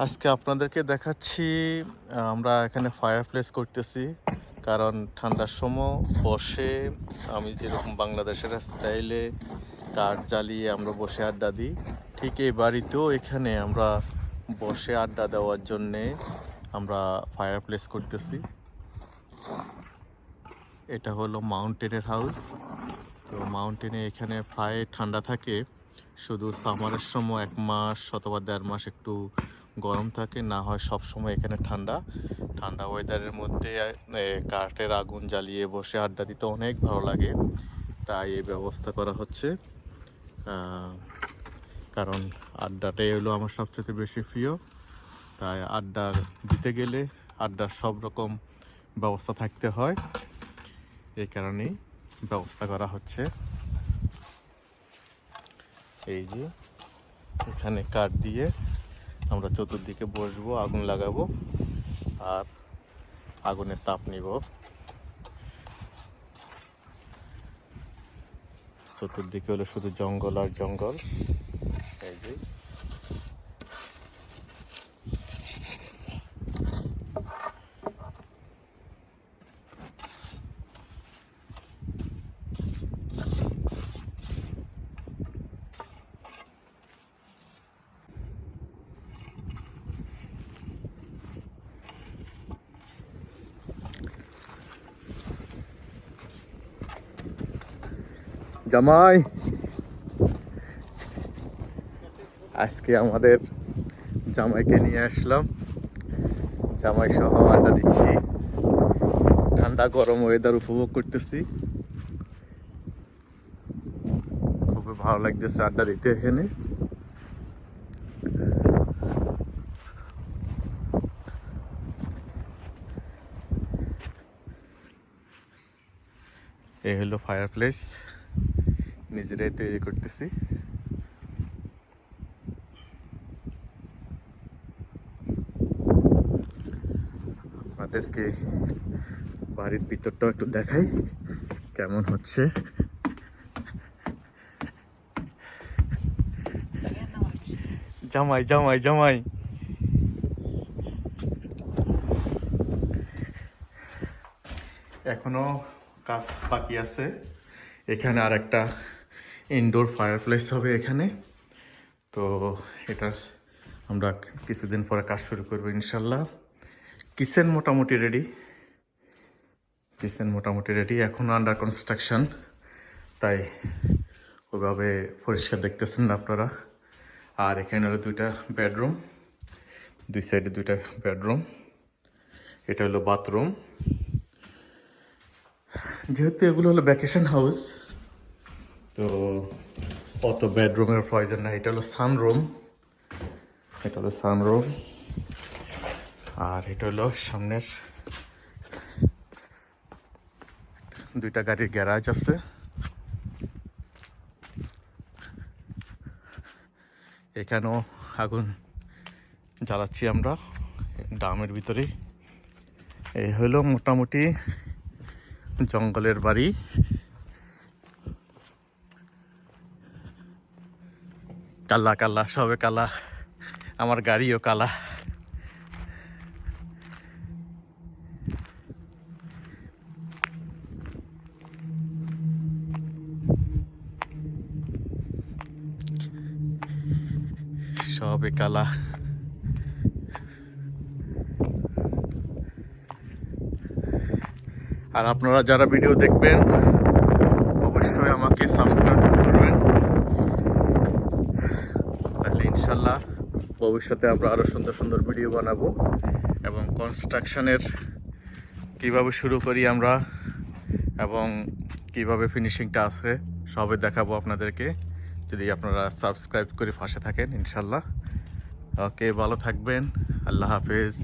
আজকে আপনাদেরকে দেখাচ্ছি আমরা এখানে ফায়ার প্লেস করতেছি। কারণ ঠান্ডার সময় বসে আমি যেরকম বাংলাদেশের স্টাইলে কাঠ জ্বালিয়ে আমরা বসে আড্ডা দিই, ঠিক এই বাড়িতেও এখানে আমরা বসে আড্ডা দেওয়ার জন্যে আমরা ফায়ার প্লেস করতেছি। এটা হলো মাউন্টেনের হাউস। তো মাউন্টেনে এখানে প্রায় ঠান্ডা থাকে, শুধু সামারের সময় 1 মাস অথবা 1.5 মাস একটু গরম থাকে, না হয় সব সময় এখানে ঠান্ডা। ঠান্ডা ওয়েদারের মধ্যে কাঠের আগুন জ্বালিয়ে বসে আড্ডা দিতে অনেক ভালো লাগে, তাই এই ব্যবস্থা করা হচ্ছে। কারণ আড্ডাটাই হলো আমার সবচেয়ে বেশি প্রিয়, তাই আড্ডা দিতে গেলে আড্ডার সব রকম ব্যবস্থা থাকতে হয়, এই কারণেই ব্যবস্থা করা হচ্ছে। এই যে এখানে কাঠ দিয়ে আমরা চতুর্দিকে বসবো, আগুন লাগাবো আর আগুনের তাপ নিব। চতুর্দিকে হলো শুধু জঙ্গল আর জঙ্গল। এই যে জামাই, আজকে আমাদের জামাইকে নিয়ে আসলাম, জামাই সহ আড্ডা দিচ্ছি, ঠান্ডা গরম ওয়েদার উপভোগ করতেছি। খুবই ভালো লাগতেছে আড্ডা দিতে এখানে। এই হলো ফায়ার প্লেস, নিজেরাই তৈরি করতেছি। আপনাদেরকে বাড়ির ভিতরটাও একটু দেখাই কেমন হচ্ছে। জামাই জামাই জামাই, এখনো কাজ বাকি আছে। এখানে আর একটা ইনডোর ফায়ার প্লেস হবে এখানে। তো এটার আমরা কিছুদিন পরে কাজ শুরু করবো ইনশাল্লাহ। কিচেন মোটামুটি রেডি, এখনো আন্ডার কনস্ট্রাকশন, তাই ওইভাবে পরিষ্কার দেখতেছেন না আপনারা। আর এখানে হলো 2টা বেডরুম, 2 সাইডে 2টা বেডরুম। এটা হলো বাথরুম। যেহেতু এগুলো হলো ভ্যাকেশন হাউস, তো অত বেডরুমের প্রয়োজন না। এটা হলো সানরুম, আর এটা হলো সামনের 2টা গাড়ির গ্যারাজ আছে। এখানেও আগুন জ্বালাচ্ছি আমরা ড্রামের ভিতরে। এই হলো মোটামুটি জঙ্গলের বাড়ি। কালা কালা, সবে কালা, আমার গাড়িও কালা। সবে কালা। আর আপনারা যারা ভিডিও দেখবেন অবশ্যই আমাকে সাবস্ক্রাইব করবেন, তাহলে ইনশাল্লাহ ভবিষ্যতে আমরা আরও সুন্দর সুন্দর ভিডিও বানাবো এবং কনস্ট্রাকশনের কিভাবে শুরু করি আমরা এবং কিভাবে ফিনিশিংটা আসে সবে দেখাবো আপনাদেরকে, যদি আপনারা সাবস্ক্রাইব করে পাশে থাকেন ইনশাল্লাহ। ওকে, ভালো থাকবেন, আল্লাহ হাফেজ।